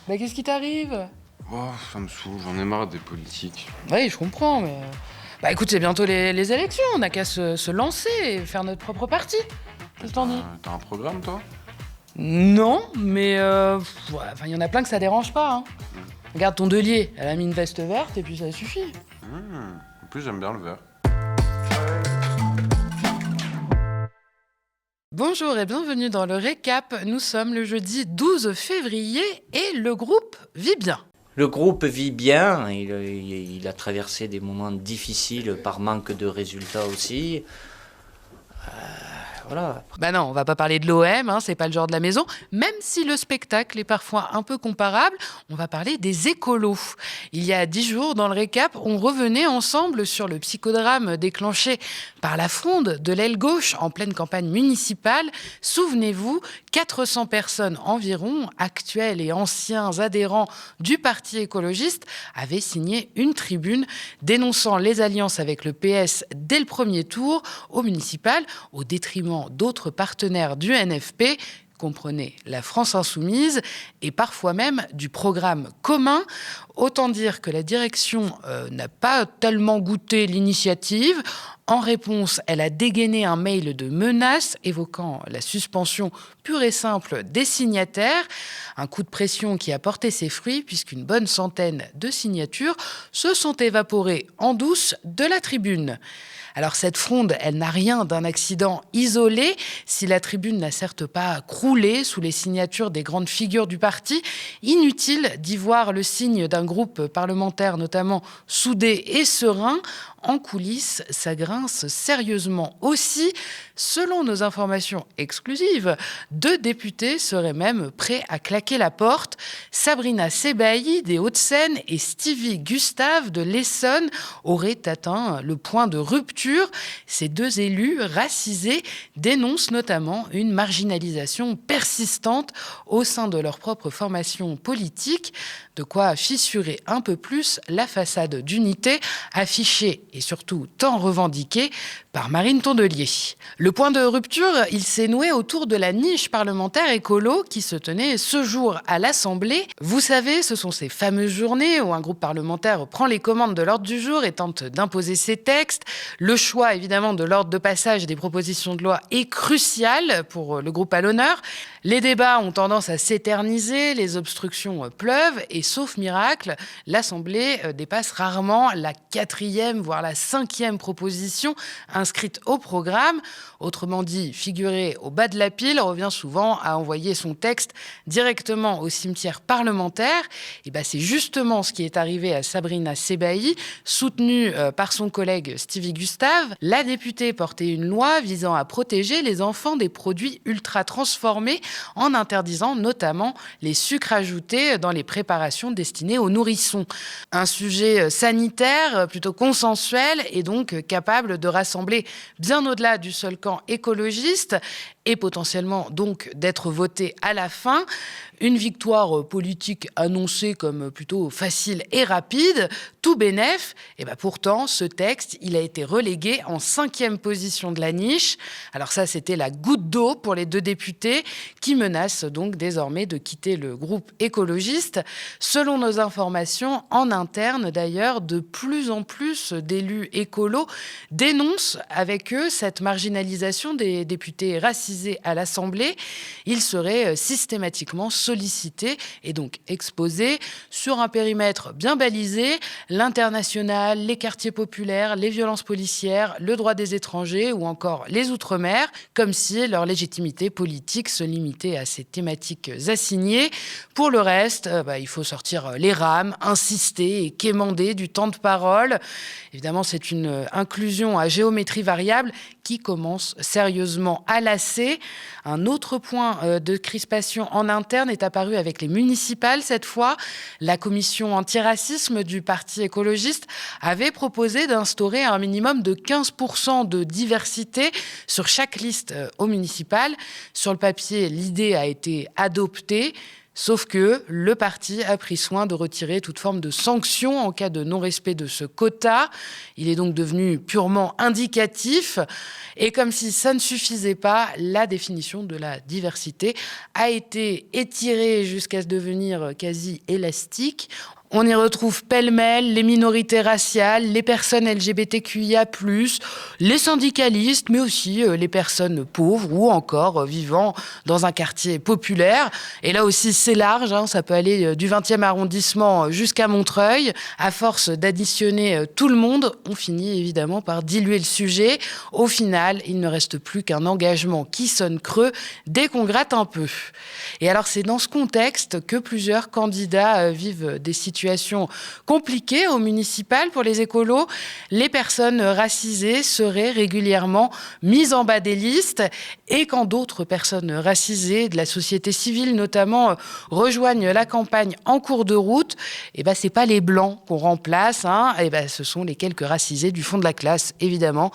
Bah qu'est-ce qui t'arrive? Oh, ça me saoule, j'en ai marre des politiques. Oui, je comprends, mais... Bah écoute, c'est bientôt les élections, on n'a qu'à se lancer et faire notre propre parti. Qu'est-ce que t'en dis? T'as un programme, toi? Non, mais ouais, enfin, il y en a plein que ça dérange pas. Hein. Regarde ton Delier, elle a mis une veste verte et puis ça suffit. En plus, j'aime bien le vert. Bonjour et bienvenue dans le récap. Nous sommes le jeudi 12 février et le groupe vit bien. Le groupe vit bien, il a traversé des moments difficiles par manque de résultats aussi. Voilà. Bah non, on va pas parler de l'OM, hein, c'est pas le genre de la maison. Même si le spectacle est parfois un peu comparable, on va parler des écolos. Il y a 10 jours, dans le récap, on revenait ensemble sur le psychodrame déclenché par la fronde de l'aile gauche en pleine campagne municipale. Souvenez-vous, 400 personnes environ, actuels et anciens adhérents du Parti écologiste, avaient signé une tribune dénonçant les alliances avec le PS dès le premier tour au municipal, au détriment d'autres partenaires du NFP, comprenez la France Insoumise, et parfois même du programme commun. Autant dire que la direction n'a pas tellement goûté l'initiative. En réponse, elle a dégainé un mail de menaces évoquant la suspension pure et simple des signataires. Un coup de pression qui a porté ses fruits puisqu'une bonne centaine de signatures se sont évaporées en douce de la tribune. Alors cette fronde, elle n'a rien d'un accident isolé. Si la tribune n'a certes pas croulé sous les signatures des grandes figures du parti, inutile d'y voir le signe d'un groupe parlementaire notamment soudé et serein. En coulisses, ça grince sérieusement aussi. Selon nos informations exclusives, 2 députés seraient même prêts à claquer la porte. Sabrina Sebaï des Hauts-de-Seine et Stevie Gustave de l'Essonne auraient atteint le point de rupture. Ces 2 élus racisés dénoncent notamment une marginalisation persistante au sein de leur propre formation politique, de quoi fissurer un peu plus la façade d'unité affichée et surtout tant revendiquée par Marine Tondelier. Le point de rupture, il s'est noué autour de la niche parlementaire écolo qui se tenait ce jour à l'Assemblée. Vous savez, ce sont ces fameuses journées où un groupe parlementaire prend les commandes de l'ordre du jour et tente d'imposer ses textes. Le choix, évidemment, de l'ordre de passage des propositions de loi est crucial pour le groupe à l'honneur. Les débats ont tendance à s'éterniser, les obstructions pleuvent et sauf miracle, l'Assemblée dépasse rarement la 4e, voire la 5e proposition inscrite au programme. Autrement dit, figurer au bas de la pile revient souvent à envoyer son texte directement au cimetière parlementaire. Et c'est justement ce qui est arrivé à Sabrina Sebaï, soutenue par son collègue Stevie Gustave. La députée portait une loi visant à protéger les enfants des produits ultra transformés en interdisant notamment les sucres ajoutés dans les préparations destinées aux nourrissons. Un sujet sanitaire plutôt consensuel et donc capable de rassembler bien au-delà du seul camp écologiste et potentiellement donc d'être voté à la fin. Une victoire politique annoncée comme plutôt facile et rapide, tout bénef. Et pourtant, ce texte, il a été relégué en 5e position de la niche. Alors ça, c'était la goutte d'eau pour les 2 députés qui menacent donc désormais de quitter le groupe écologiste. Selon nos informations, en interne d'ailleurs, de plus en plus d'élus écolos dénoncent avec eux cette marginalisation des députés racisés à l'Assemblée. Ils seraient systématiquement sollicités et donc exposés sur un périmètre bien balisé, l'international, les quartiers populaires, les violences policières, le droit des étrangers ou encore les Outre-mer, comme si leur légitimité politique se limitait à ces thématiques assignées. Pour le reste, il faut sortir les rames, insister et quémander du temps de parole. Évidemment, c'est une inclusion à géométrie variable qui commence sérieusement à lasser. Un autre point de crispation en interne est apparu avec les municipales cette fois. La commission antiracisme du Parti écologiste avait proposé d'instaurer un minimum de 15% de diversité sur chaque liste au municipal. Sur le papier, l'idée a été adoptée. Sauf que le parti a pris soin de retirer toute forme de sanction en cas de non-respect de ce quota. Il est donc devenu purement indicatif. Et comme si ça ne suffisait pas, la définition de la diversité a été étirée jusqu'à se devenir quasi élastique. On y retrouve pêle-mêle les minorités raciales, les personnes LGBTQIA+, les syndicalistes, mais aussi les personnes pauvres ou encore vivant dans un quartier populaire. Et là aussi, c'est large, ça peut aller du 20e arrondissement jusqu'à Montreuil. À force d'additionner tout le monde, on finit évidemment par diluer le sujet. Au final, il ne reste plus qu'un engagement qui sonne creux dès qu'on gratte un peu. Et alors, c'est dans ce contexte que plusieurs candidats vivent des situations compliquées au municipal pour les écolos. Les personnes racisées seraient régulièrement mises en bas des listes et quand d'autres personnes racisées de la société civile notamment rejoignent la campagne en cours de route, c'est pas les blancs qu'on remplace, ce sont les quelques racisés du fond de la classe, évidemment.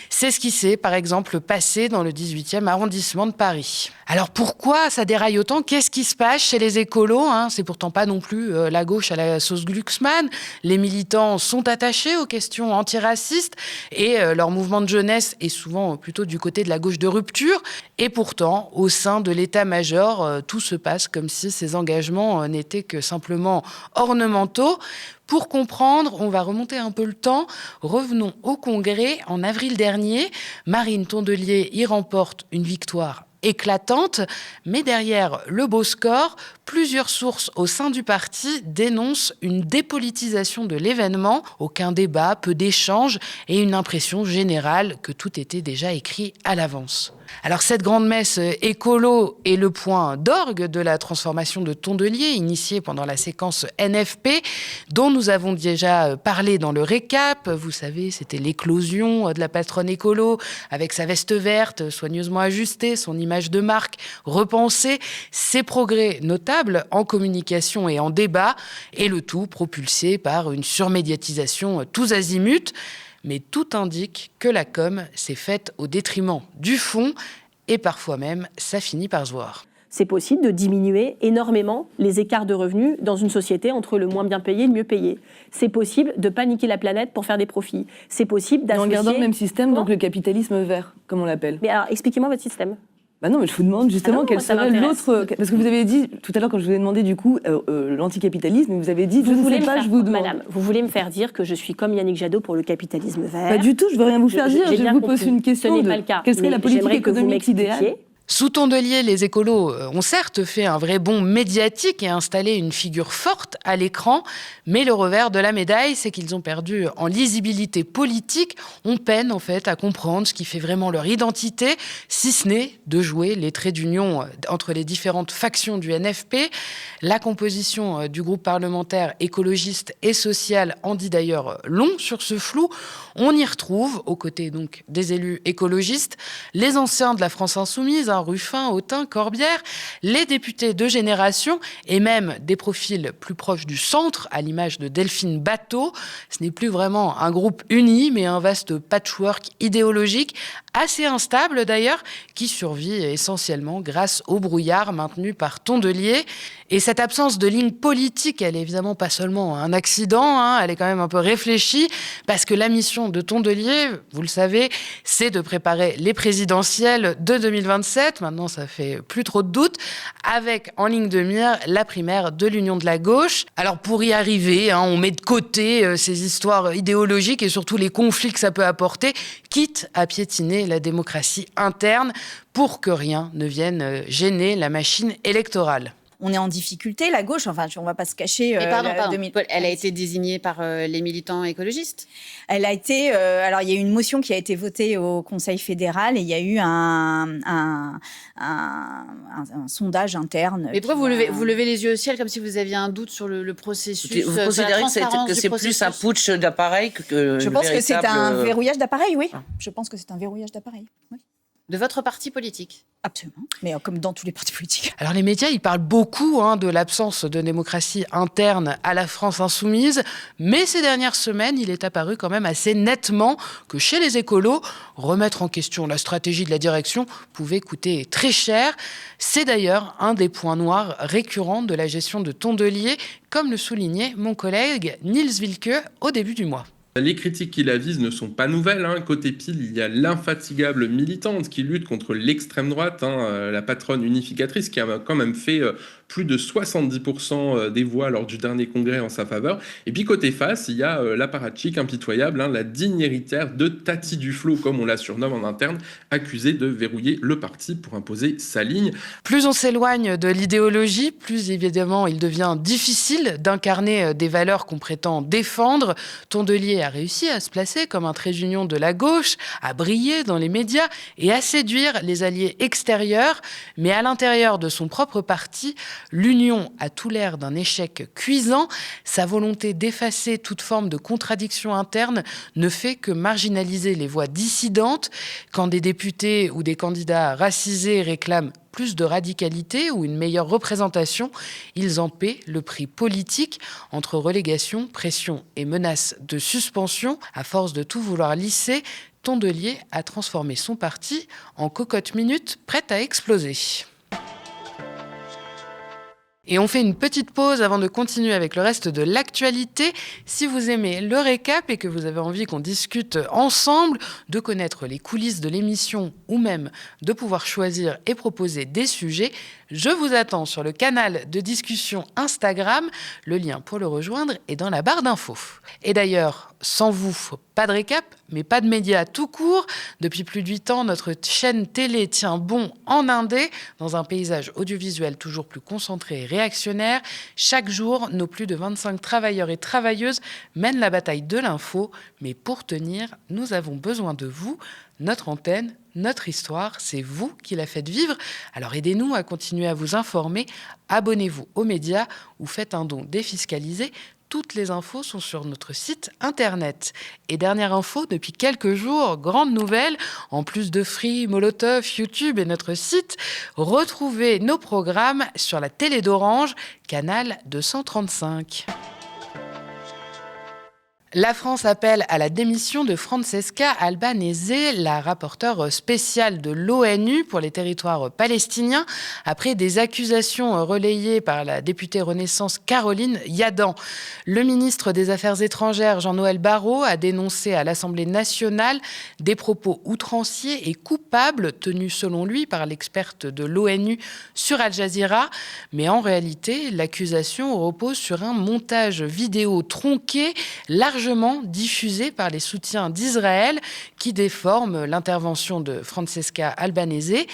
C'est ce qui s'est, par exemple, passé dans le 18e arrondissement de Paris. Alors pourquoi ça déraille autant ? Qu'est-ce qui se passe chez les écolos ? C'est pourtant pas non plus la gauche à la sauce Glucksmann. Les militants sont attachés aux questions antiracistes et leur mouvement de jeunesse est souvent plutôt du côté de la gauche de rupture. Et pourtant, au sein de l'état-major, tout se passe comme si ces engagements n'étaient que simplement ornementaux. Pour comprendre, on va remonter un peu le temps. Revenons au Congrès en avril dernier. Marine Tondelier y remporte une victoire éclatante, mais derrière le beau score, plusieurs sources au sein du parti dénoncent une dépolitisation de l'événement, aucun débat, peu d'échanges et une impression générale que tout était déjà écrit à l'avance. Alors cette grande messe écolo est le point d'orgue de la transformation de Tondelier, initiée pendant la séquence NFP, dont nous avons déjà parlé dans le récap. Vous savez, c'était l'éclosion de la patronne écolo, avec sa veste verte, soigneusement ajustée, son image de marque repensée, ses progrès notables en communication et en débat, et le tout propulsé par une surmédiatisation tous azimuts. Mais tout indique que la com s'est faite au détriment du fond et parfois même, ça finit par se voir. C'est possible de diminuer énormément les écarts de revenus dans une société entre le moins bien payé et le mieux payé. C'est possible de paniquer la planète pour faire des profits. C'est possible d'associer... En gardant le même système, donc le capitalisme vert, comme on l'appelle. Mais alors, expliquez-moi votre système. Non, mais je vous demande justement quel serait l'autre... Parce que vous avez dit, tout à l'heure, quand je vous ai demandé du coup l'anticapitalisme, vous avez dit, je ne sais pas, je vous demande. Madame, vous voulez me faire dire que je suis comme Yannick Jadot pour le capitalisme vert? Pas du tout, je ne veux rien vous faire dire, je vous pose une question Ce n'est pas le cas. Quelle serait la politique économique idéale? Sous Tondelier, les écolos ont certes fait un vrai bond médiatique et installé une figure forte à l'écran, mais le revers de la médaille, c'est qu'ils ont perdu en lisibilité politique. On peine en fait à comprendre ce qui fait vraiment leur identité, si ce n'est de jouer les traits d'union entre les différentes factions du NFP. La composition du groupe parlementaire écologiste et social en dit d'ailleurs long sur ce flou. On y retrouve, aux côtés donc des élus écologistes, les anciens de la France Insoumise, Ruffin, Autain, Corbière, les députés de génération et même des profils plus proches du centre, à l'image de Delphine Batho. Ce n'est plus vraiment un groupe uni, mais un vaste patchwork idéologique, assez instable d'ailleurs, qui survit essentiellement grâce au brouillard maintenu par Tondelier. Et cette absence de ligne politique, elle est évidemment pas seulement un accident, elle est quand même un peu réfléchie, parce que la mission de Tondelier, vous le savez, c'est de préparer les présidentielles de 2027. Maintenant, ça fait plus trop de doutes, avec en ligne de mire la primaire de l'Union de la gauche. Alors pour y arriver, on met de côté ces histoires idéologiques et surtout les conflits que ça peut apporter, quitte à piétiner la démocratie interne pour que rien ne vienne gêner la machine électorale. On est en difficulté, la gauche, enfin, on ne va pas se cacher. Pardon. Elle a été désignée par les militants écologistes ? Elle a été... alors, il y a eu une motion qui a été votée au Conseil fédéral et il y a eu un sondage interne. Mais pourquoi vous levez les yeux au ciel comme si vous aviez un doute sur le processus? Vous considérez que c'est plus un putsch d'appareil que Je pense que c'est un verrouillage d'appareil, oui. Je pense que c'est un verrouillage d'appareil, oui. De votre parti politique? Absolument, mais comme dans tous les partis politiques. Alors les médias, ils parlent beaucoup de l'absence de démocratie interne à la France insoumise, mais ces dernières semaines, il est apparu quand même assez nettement que chez les écolos, remettre en question la stratégie de la direction pouvait coûter très cher. C'est d'ailleurs un des points noirs récurrents de la gestion de Tondelier, comme le soulignait mon collègue Niels Wilke au début du mois. Les critiques qui la visent ne sont pas nouvelles. Côté pile, il y a l'infatigable militante qui lutte contre l'extrême droite, la patronne unificatrice qui a quand même fait plus de 70% des voix lors du dernier congrès en sa faveur. Et puis côté face, il y a l'apparatchik impitoyable, la digne héritière de Tati Duflo, comme on la surnomme en interne, accusée de verrouiller le parti pour imposer sa ligne. Plus on s'éloigne de l'idéologie, plus évidemment il devient difficile d'incarner des valeurs qu'on prétend défendre. Tondelier a réussi à se placer comme un trait d'union de la gauche, à briller dans les médias et à séduire les alliés extérieurs. Mais à l'intérieur de son propre parti, l'union a tout l'air d'un échec cuisant. Sa volonté d'effacer toute forme de contradiction interne ne fait que marginaliser les voix dissidentes. Quand des députés ou des candidats racisés réclament plus de radicalité ou une meilleure représentation, ils en paient le prix politique entre relégation, pression et menaces de suspension. À force de tout vouloir lisser, Tondelier a transformé son parti en cocotte minute prête à exploser. Et on fait une petite pause avant de continuer avec le reste de l'actualité. Si vous aimez le récap et que vous avez envie qu'on discute ensemble, de connaître les coulisses de l'émission ou même de pouvoir choisir et proposer des sujets, je vous attends sur le canal de discussion Instagram. Le lien pour le rejoindre est dans la barre d'infos. Et d'ailleurs, sans vous, pas de récap, mais pas de médias tout court. Depuis plus de 8 ans, notre chaîne télé tient bon en indé, dans un paysage audiovisuel toujours plus concentré et réactionnaire. Chaque jour, nos plus de 25 travailleurs et travailleuses mènent la bataille de l'info. Mais pour tenir, nous avons besoin de vous. Notre antenne, notre histoire, c'est vous qui la faites vivre. Alors aidez-nous à continuer à vous informer. Abonnez-vous aux médias ou faites un don défiscalisé. Toutes les infos sont sur notre site internet. Et dernière info, depuis quelques jours, grande nouvelle, en plus de Free, Molotov, YouTube et notre site, retrouvez nos programmes sur la télé d'Orange, canal 235. La France appelle à la démission de Francesca Albanese, la rapporteure spéciale de l'ONU pour les territoires palestiniens, après des accusations relayées par la députée Renaissance Caroline Yadan. Le ministre des Affaires étrangères, Jean-Noël Barrot, a dénoncé à l'Assemblée nationale des propos outranciers et coupables tenus selon lui par l'experte de l'ONU sur Al Jazeera. Mais en réalité, l'accusation repose sur un montage vidéo tronqué, largement diffusé par les soutiens d'Israël qui déforment l'intervention de Francesca Albanese.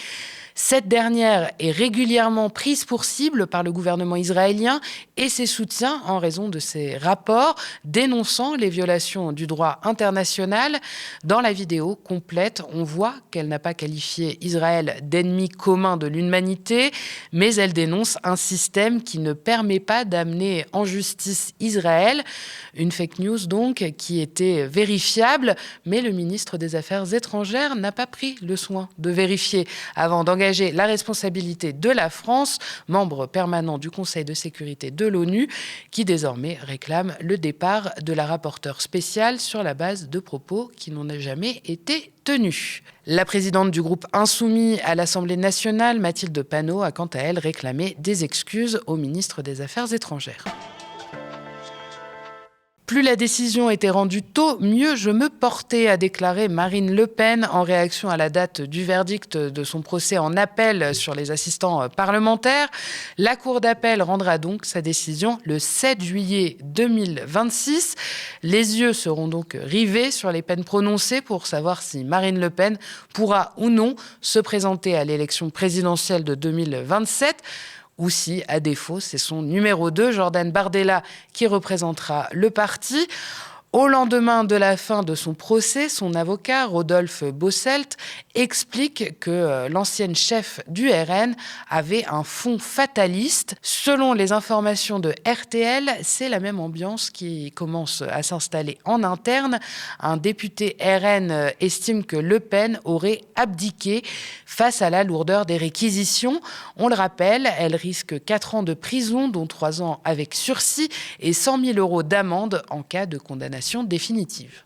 Cette dernière est régulièrement prise pour cible par le gouvernement israélien et ses soutiens en raison de ses rapports dénonçant les violations du droit international. Dans la vidéo complète, on voit qu'elle n'a pas qualifié Israël d'ennemi commun de l'humanité, mais elle dénonce un système qui ne permet pas d'amener en justice Israël. Une fake news donc qui était vérifiable, mais le ministre des Affaires étrangères n'a pas pris le soin de vérifier avant d'engager la responsabilité de la France, membre permanent du Conseil de sécurité de l'ONU, qui désormais réclame le départ de la rapporteure spéciale sur la base de propos qui n'ont jamais été tenus. La présidente du groupe Insoumis à l'Assemblée nationale, Mathilde Panot, a quant à elle réclamé des excuses au ministre des Affaires étrangères. Plus la décision était rendue tôt, mieux je me portais, a déclaré Marine Le Pen en réaction à la date du verdict de son procès en appel sur les assistants parlementaires. La Cour d'appel rendra donc sa décision le 7 juillet 2026. Les yeux seront donc rivés sur les peines prononcées pour savoir si Marine Le Pen pourra ou non se présenter à l'élection présidentielle de 2027. Ou si, à défaut, c'est son numéro 2, Jordan Bardella, qui représentera le parti. Au lendemain de la fin de son procès, son avocat, Rodolphe Bosselt, explique que l'ancienne chef du RN avait un fond fataliste. Selon les informations de RTL, c'est la même ambiance qui commence à s'installer en interne. Un député RN estime que Le Pen aurait abdiqué face à la lourdeur des réquisitions. On le rappelle, elle risque 4 ans de prison, dont 3 ans avec sursis et 100 000 € d'amende en cas de condamnation définitive.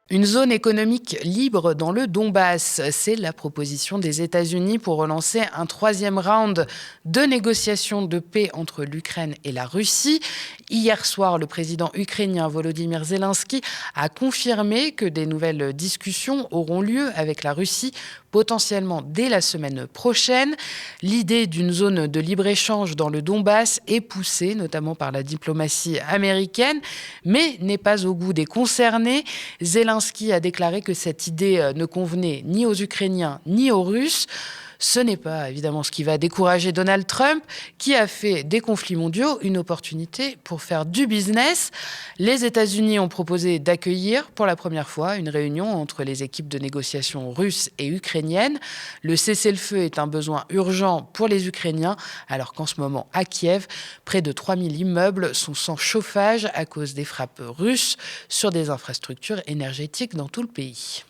Une zone économique libre dans le Donbass, c'est la proposition des États-Unis pour relancer un 3e round de négociations de paix entre l'Ukraine et la Russie. Hier soir, le président ukrainien Volodymyr Zelensky a confirmé que des nouvelles discussions auront lieu avec la Russie potentiellement dès la semaine prochaine. L'idée d'une zone de libre-échange dans le Donbass est poussée notamment par la diplomatie américaine, mais n'est pas au goût des concernés. Zelensky a déclaré que cette idée ne convenait ni aux Ukrainiens ni aux Russes. Ce n'est pas évidemment ce qui va décourager Donald Trump, qui a fait des conflits mondiaux une opportunité pour faire du business. Les États-Unis ont proposé d'accueillir pour la première fois une réunion entre les équipes de négociation russes et ukrainiennes. Le cessez-le-feu est un besoin urgent pour les Ukrainiens, alors qu'en ce moment, à Kiev, près de 3000 immeubles sont sans chauffage à cause des frappes russes sur des infrastructures énergétiques dans tout le pays.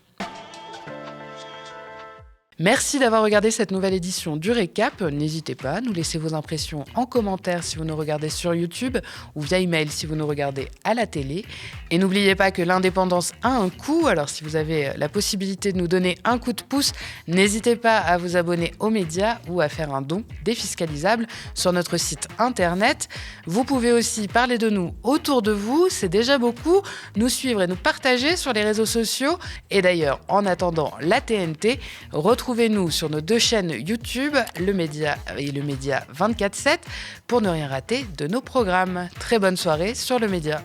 Merci d'avoir regardé cette nouvelle édition du Récap. N'hésitez pas à nous laisser vos impressions en commentaire si vous nous regardez sur YouTube ou via email si vous nous regardez à la télé. Et n'oubliez pas que l'indépendance a un coût, alors si vous avez la possibilité de nous donner un coup de pouce, n'hésitez pas à vous abonner aux médias ou à faire un don défiscalisable sur notre site internet. Vous pouvez aussi parler de nous autour de vous, c'est déjà beaucoup, nous suivre et nous partager sur les réseaux sociaux. Et d'ailleurs, en attendant la TNT, retrouvez-nous sur nos 2 chaînes YouTube, Le Média et Le Média 24/7, pour ne rien rater de nos programmes. Très bonne soirée sur Le Média.